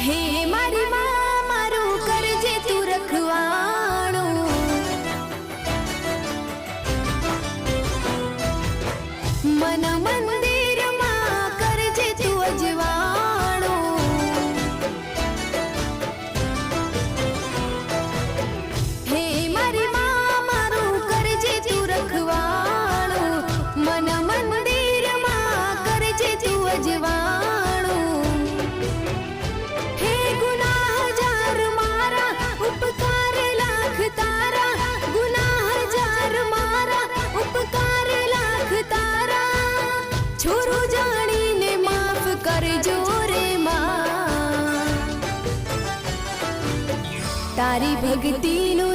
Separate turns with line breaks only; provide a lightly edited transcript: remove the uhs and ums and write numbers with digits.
હે મારી માં મારું કરજે તું રખવાણું, મન મંદિરમાં કરજે તું અજવાણું, હે મારી માં મારું કરજે તું રખવાણું, મન મંદિરમાં કરજે તું અજવાણું, હે ગુનાહ હજાર મારા ઉપકાર લાખ તારા, ગુનાહ હજાર મારા ઉપકાર લાખ તારા, છોરું જાણીને માફ કરજો રે માં, તારી ભક્તિનું